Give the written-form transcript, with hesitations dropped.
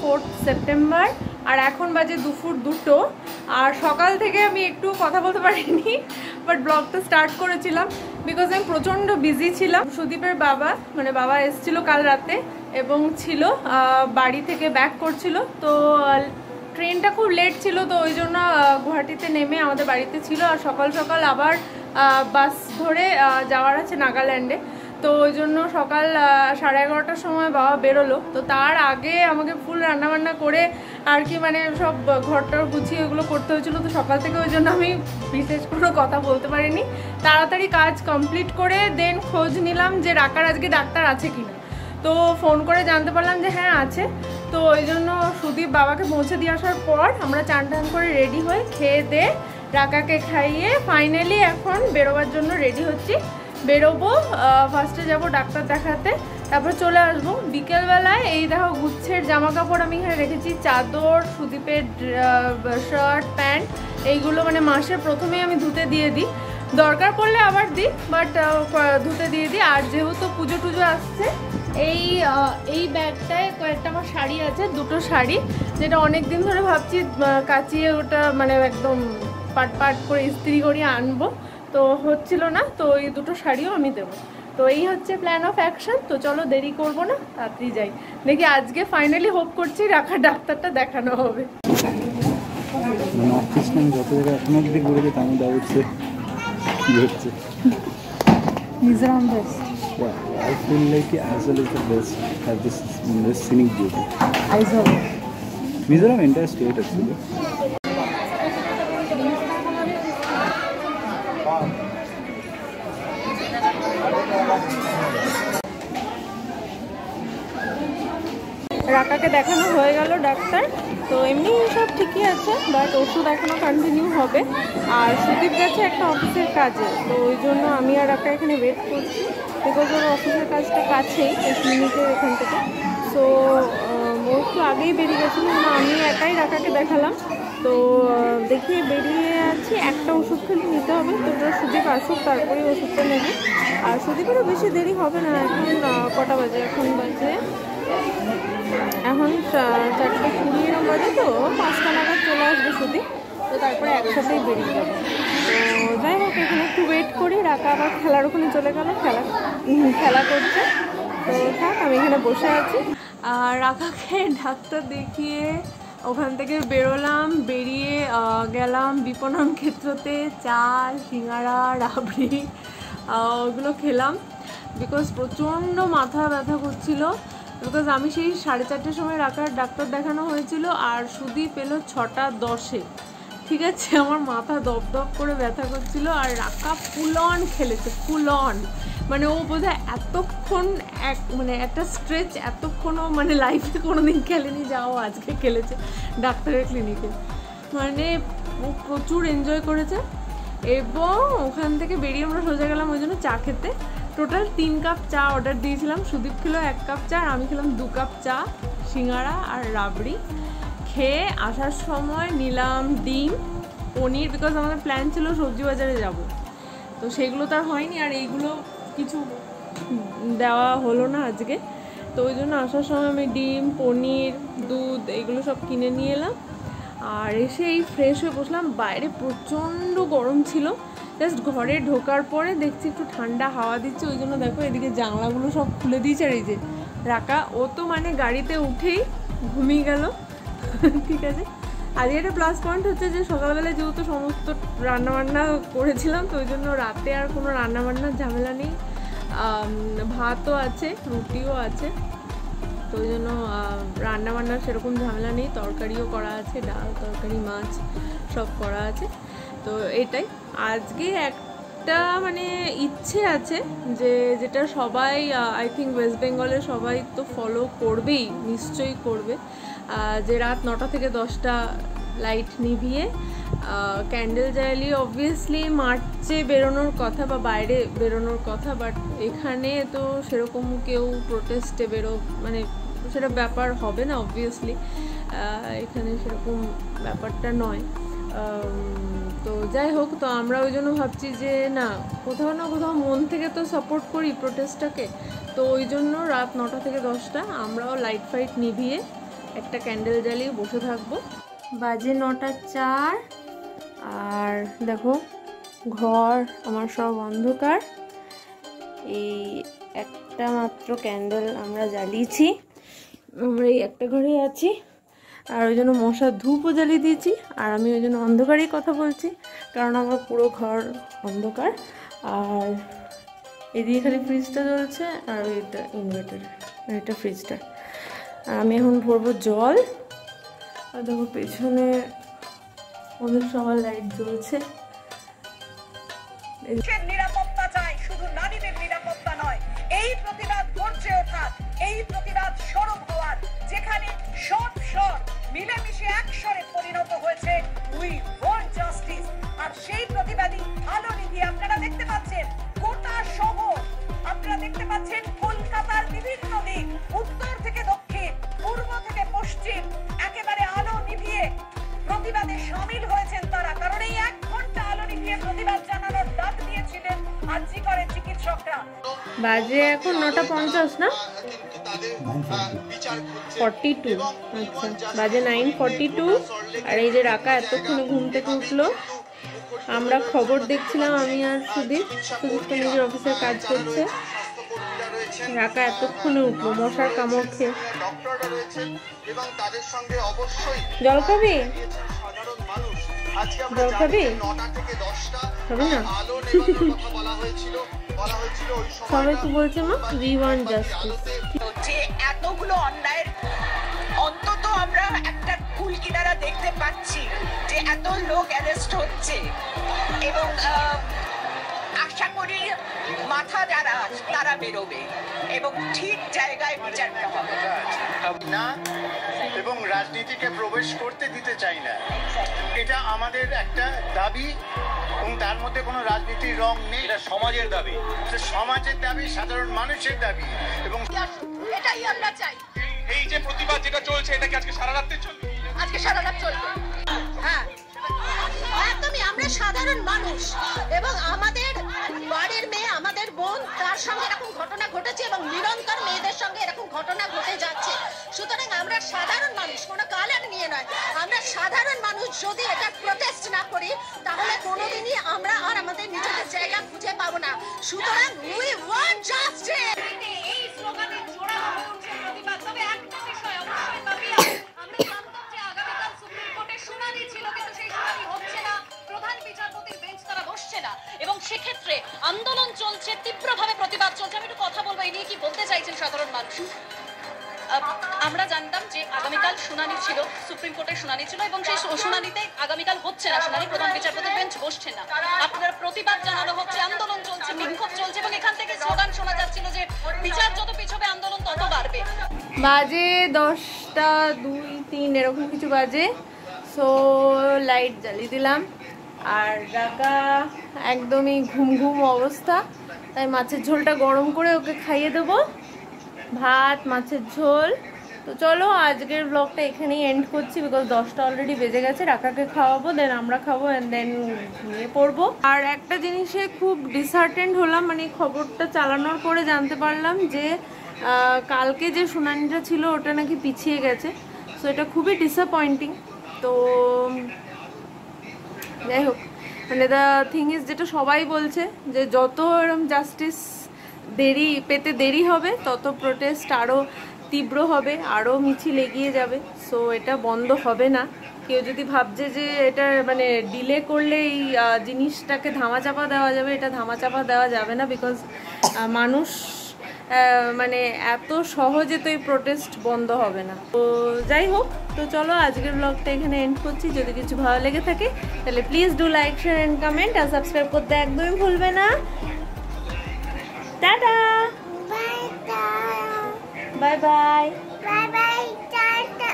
4 September আর এখন বাজে দুপুর 2টো। আর সকাল থেকে আমি একটু কথা বলতে পারিনি, বাট ব্লগটা স্টার্ট করেছিলাম বিকজ আমি প্রচণ্ড বিজি ছিলাম। সুদীপের বাবা মানে বাবা এসেছিল কাল রাতে এবং ছিল বাড়ি থেকে ব্যাক করছিল, তো ট্রেনটা খুব লেট ছিল, তো ওই জন্য গুয়াহাটিতে নেমে আমাদের বাড়িতে ছিল। আর সকাল সকাল আবার বাস ধরে যাওয়ার আছে নাগাল্যান্ডে, তো ওই জন্য সকাল 11:30টার সময় বাবা বেরোলো। তো তার আগে আমাকে ফুল রান্নাবান্না করে আর কি মানে সব ঘরটার গুছিয়ে ওগুলো করতে হয়েছিল। তো সকাল থেকে ওই জন্য আমি বিশেষ কোনো কথা বলতে পারিনি। তাড়াতাড়ি কাজ কমপ্লিট করে দেন খোঁজ নিলাম যে রাকার আজকে ডাক্তার আছে কিনা। তো ফোন করে জানতে পারলাম যে হ্যাঁ আছে। তো ওই জন্য সুদীপ বাবাকে পৌঁছে দিয়ে আসার পর আমরা চান টান করে রেডি হয়ে খেয়ে দিয়ে রাকাকে খাইয়ে ফাইনালি এখন বেরোবার জন্য রেডি হচ্ছি। বেরোবো, ফার্স্টে যাব ডাক্তার দেখাতে, তারপর চলে আসবো বিকেলবেলায়। এই দেখো গুচ্ছের জামা কাপড় আমি এখানে রেখেছি, চাদর, সুদীপের শার্ট প্যান্ট, এইগুলো মানে মাসের প্রথমেই আমি ধুতে দিয়ে দিই, দরকার পড়লে আবার দিই, বাট ধুতে দিয়ে দিই। আর যেহেতু পুজো টুজো আসছে, এই ব্যাগটায় কয়েকটা আমার শাড়ি আছে, 2টো শাড়ি, যেটা অনেক দিন ধরে ভাবছি কাচিয়ে ওটা মানে একদম পাট পাট করে ইস্ত্রি করিয়ে আনবো, তো হচ্ছিল না। তো এই 2টো শাড়িও আমি দেবো। তো এই হচ্ছে প্ল্যান অফ অ্যাকশন। তো চলো দেরি করবো না, তাড়াতাড়ি যাই। দেখি আজকে ফাইনালি হোপ করছি রাখার ডাক্তারটা দেখানো হবে। মানে অফিস আমি যত জায়গায় এখন অব্দি ঘুরেছি তার মধ্যে অবশ্যই কী হচ্ছে Mizoram best. I feel like Aizawl is the best, have this scenic beauty. Aizawl. Mizoram entire state actually. রাকাকে দেখানো হয়ে গেল ডাক্তার, তো এমনি সব ঠিকই আছে, বাট ওষুধ এখনও কন্টিনিউ হবে। আর সুদীপ গেছে একটা অফিসের কাজে, তো ওই জন্য আমি আর রাকা এখানে ওয়েট করছি, বিকজ ওর অফিসের কাজটা কাছেই এই ক্লিনিকের এখান থেকে। সো ও একটু আগেই বেরিয়ে গেছিলো, না আমি একাই রাকাকে দেখালাম। তো দেখিয়ে বেরিয়ে আছি, একটা ওষুধ খালি নিতে হবে। তো ওটা সুদীপ আসুক তারপরে ওষুধটা নেবে। আর সুদীপেরও বেশি দেরি হবে না, এখন কটা বাজে, এখন 4:20 এরকম বাজে, তো 5টা নাগাদ চলে আসবে সুদীপ। তো তারপরে একসাথেই বেরিয়ে যাবে। তো যাই হোক এখানে একটু ওয়েট করি। রাকা আবার খেলার ওখানে চলে গেল, খেলা করছে। তো থাক, আমি এখানে বসে আছি। আর রাকাকে ডাক্তার দেখিয়ে ওখান থেকে বেরোলাম, বেরিয়ে গেলাম বিপণন ক্ষেত্রতে। চা, সিঙ্গারা, রাবড়ি ওগুলো খেলাম, বিকজ প্রচণ্ড মাথা ব্যথা করছিল। বিকজ আমি সেই 4:30টার সময় রাকার ডাক্তার দেখানো হয়েছিল, আর সুদীপ এলো 6:10-এ। ঠিক আছে, আমার মাথা দপদপ করে ব্যথা করছিল। আর রাকা ফুল অন খেলেছে, ফুল অন। মানে ও বোধহয় এতক্ষণ মানে একটা স্ট্রেচ এতক্ষণও মানে লাইফে কোনো দিন খেলেনি, যাও আজকে খেলেছে ডাক্তারের ক্লিনিকে। মানে ও প্রচুর এনজয় করেছে। এবং ওখান থেকে বেরিয়ে আমরা সোজা গেলাম ওই জন্য চা খেতে। টোটাল 3 কাপ চা অর্ডার দিয়েছিলাম। সুদীপ খেলো 1 কাপ চা, আর আমি খেলাম 2 কাপ চা, সিঙ্গারা আর রাবড়ি। খেয়ে আসার সময় নিলাম ডিম, পনির, বিকজ আমাদের প্ল্যান ছিল সবজি বাজারে যাব, তো সেগুলো তো আর হয়নি। আর এইগুলো কিছু দেওয়া হলো না আজকে, তো ওই জন্য আসার সময় আমি ডিম, পনির, দুধ এগুলো সব কিনে নিয়ে এলাম। আর এসে এই ফ্রেশ হয়ে বসলাম। বাইরে প্রচণ্ড গরম ছিল, জাস্ট ঘরে ঢোকার পরে দেখছি একটু ঠান্ডা হাওয়া দিচ্ছে, ওই জন্য দেখো এদিকে জানলাগুলো সব খুলে দিয়েছে। আর এই যে রাকা, ও তো মানে গাড়িতে উঠেই ঘুমিয়ে গেল। ঠিক আছে, আজকে একটা প্লাস পয়েন্ট হচ্ছে যে সকালবেলায় যেহেতু সমস্ত রান্নাবান্না করেছিলাম, তো ওই জন্য রাতে আর কোনো রান্নাবান্নার ঝামেলা নেই। ভাতও আছে, রুটিও আছে, তো ওই জন্য রান্নাবান্নার সেরকম ঝামেলা নেই। তরকারিও করা আছে, ডাল, তরকারি, মাছ সব করা আছে। তো এটাই আজকে একটা মানে ইচ্ছে আছে যে যেটা সবাই আই থিঙ্ক ওয়েস্ট বেঙ্গলের সবাই তো ফলো করবেই, নিশ্চয়ই করবে, যে রাত 9টা থেকে 10টা লাইট নিভিয়ে ক্যান্ডেল জ্বালিয়ে অবভিয়াসলি মার্চে বেরোনোর কথা বা বাইরে বেরোনোর কথা, বাট এখানে তো সেরকম কেউ প্রোটেস্টে মানে সেটা ব্যাপার হবে না অবভিয়াসলি, এখানে সেরকম ব্যাপারটা নয়। তো যাই হোক, তো আমরা ওই জন্য ভাবছি যে না, কোথাও না কোথাও মন থেকে তো সাপোর্ট করি প্রোটেস্টটাকে। তো ওই জন্য রাত 9টা থেকে 10টা আমরাও লাইট ফাইট নিভিয়ে একটা ক্যান্ডেল জ্বালিয়ে বসে থাকবো। বাজে 9:04 আর দেখো ঘর আমার সব অন্ধকার। এই একটা মাত্র ক্যান্ডেল আমরা জ্বালিয়েছি, আমরা এই একটা ঘরে আছি। আর ওই জন্য মশার ধূপও জ্বালিয়ে দিয়েছি। আর আমি ওই জন্য অন্ধকারেই কথা বলছি, কারণ আমার পুরো ঘর অন্ধকার। আর এদিকে খালি ফ্রিজটা জ্বলছে আর ওইটা ইনভার্টার, আর এটা ফ্রিজটা। আর আমি এখন ভরবো জল। আর দেখো পেছনে ওদের সবার লাইট জ্বলছে। নিরাপত্তা চাই, শুধু নারীদের নিরাপত্তা নয়। এই প্রতিবাদ গর্জে ওঠার, এই প্রতিবাদ সরব হওয়ার, যেখানে সব স্বর মিলেমিশে এক স্বরে পরিণত হয়েছে উই ওয়ান্ট জাস্টিস। আর সেই প্রতিবাদী আলো নিভিয়ে আপনারা দেখতে পাচ্ছেন গোটা শহর, আপনারা দেখতে পাচ্ছেন কলকাতার বিভিন্ন দিক, উত্তর থেকে দক্ষিণ, পূর্ব থেকে পশ্চিম, একেবারে আলো নিভিয়ে প্রতিবাদে সামিল হয়েছেন তারা। কারণ এই 1 ঘন্টা আলো নিভিয়ে প্রতিবাদ জানানোর ডাক দিয়েছিলেন আরজি করে চিকিৎসকরা। বাজে এখন 9:50 না, 42। আচ্ছা, বাজে 9:42। আর এই যে রাকা এতক্ষণে ঘুম থেকে উঠলো। আমরা খবর দেখছিলাম, আমি আর সুদীপ তো নিজের অফিসের কাজ করছে। রাকা এতক্ষণে উঠলো মশার কামড় খেয়ে। জল খাবি? জল খাবি? খাবি না? সবাই তো বলছে মা উই ওয়ান্ট জাস্টিস। যে এতগুলো অন্যায়ের অন্তত আমরা একটা কুল কিনারা দেখতে পাচ্ছি যে এত লোক অ্যারেস্ট হচ্ছে, এবং আশা করি মাথা যারা তারা বেরোবে এবং ঠিক জায়গায় বিচারটা হবে না, এবং রাজনীতিকে প্রবেশ করতে দিতে চাই না। এটা আমাদের একটা দাবি, এবং তার মধ্যে কোনো রাজনীতির রং নেই। এটা সমাজের দাবি, সমাজের দাবি, সাধারণ মানুষের দাবি, এবং এটাই আমরা চাই। এই যে প্রতিবাদ যেটা চলছে, এটা কি আজকে সারা রাত্রে চলবে? আজকে সারা রাত চলবে। হ্যাঁ, একদমই আমরা সাধারণ মানুষ, এবং আমাদের বাড়ির মেয়ে, আমাদের বোন, তার সঙ্গে এরকম ঘটনা ঘটেছে এবং নিরন্তর মেয়েদের সঙ্গে এরকম ঘটনা ঘটে যাচ্ছে। সুতরাং আমরা সাধারণ মানুষ, কোনো কালার নিয়ে নয়, আমরা সাধারণ মানুষ যদি এটা প্রটেস্ট না করি তাহলে কোনোদিনই আমরা আর আমাদের নিজেদের জায়গা খুঁজে পাবো না। সুতরাং উই ওয়ান্ট জাস্টিস। এই স্লোগানের জোড়া হয়ে উঠছে প্রতিবাদ। তবে একটা বিষয় অবশ্যই ভাবিয়া, আমরা জানতাম যে আগামীকাল সুপ্রিম কোর্টের শুনানি ছিল, কিন্তু সেই শুনানি হচ্ছে না, প্রধান বিচারপতির বেঞ্চ তারা বসছে না, এবং সেক্ষেত্রে আন্দোলন চলছে, তীব্রভাবে প্রতিবাদ চলছে। আমি একটু কথা বলবো এই নিয়ে, কি বলতে চাইছেন সাধারণ মানুষ? আমরা জানতাম যে আগামীকাল শুনানি ছিল, সুপ্রিম কোর্টের শুনানি ছিল, এবং সেই শুনানিতে আগামীকাল হচ্ছে না শুনানি, প্রধান বিচারপতির বেঞ্চ বসছে না। আপনার প্রতিবাদ জানানো হচ্ছে, আন্দোলন চলছে, বিক্ষোভ চলছে, এবং এখান থেকে স্লোগান শোনা যাচ্ছিল যে বিচার যত পিছবে আন্দোলন তত বাড়বে। বাজে 10:02-3 এরকম কিছু বাজে। সো লাইট জ্বালিয়ে দিলাম। আর রাকা একদমই ঘুম ঘুম অবস্থা, তাই মাছের ঝোলটা গরম করে ওকে খাইয়ে দেবো, ভাত মাছের ঝোল। তো চলো আজকের ব্লগটা এখানেই এন্ড করছি, বিকজ 10টা অলরেডি বেজে গেছে। রাকাকে খাওয়াবো, দেন আমরা খাবো, দেন ঘুমিয়ে পড়বো। আর একটা জিনিসে খুব ডিসহার্টেন্ড হলাম, মানে খবরটা চালানোর পরে জানতে পারলাম যে কালকে যে শুনানিটা ছিল ওটা নাকি পিছিয়ে গেছে। সো এটা খুবই ডিসঅ্যাপয়েন্টিং। তো যাই হোক, মানে দ্য থিং ইজ, যেটা সবাই বলছে যে যত এরকম জাস্টিস পেতে দেরি হবে তত প্রোটেস্ট আরও তীব্র হবে, আরও মিছিল এগিয়ে যাবে। সো এটা বন্ধ হবে না। কেউ যদি ভাবছে যে এটা মানে ডিলে করলে এই জিনিসটাকে ধামাচাপা দেওয়া যাবে, এটা ধামাচাপা দেওয়া যাবে না, বিকজ মানুষ মানে এত সহজে তো এই প্রোটেস্ট বন্ধ হবে না। তো যাই হোক, তো চলো আজকের ব্লগটা এখানে এন্ড করছি। যদি কিছু ভালো লেগে থাকে তাহলে please do like, share and comment, আর সাবস্ক্রাইব করতে একদমই ভুলবে না। Tata, bye bye, bye bye, tata.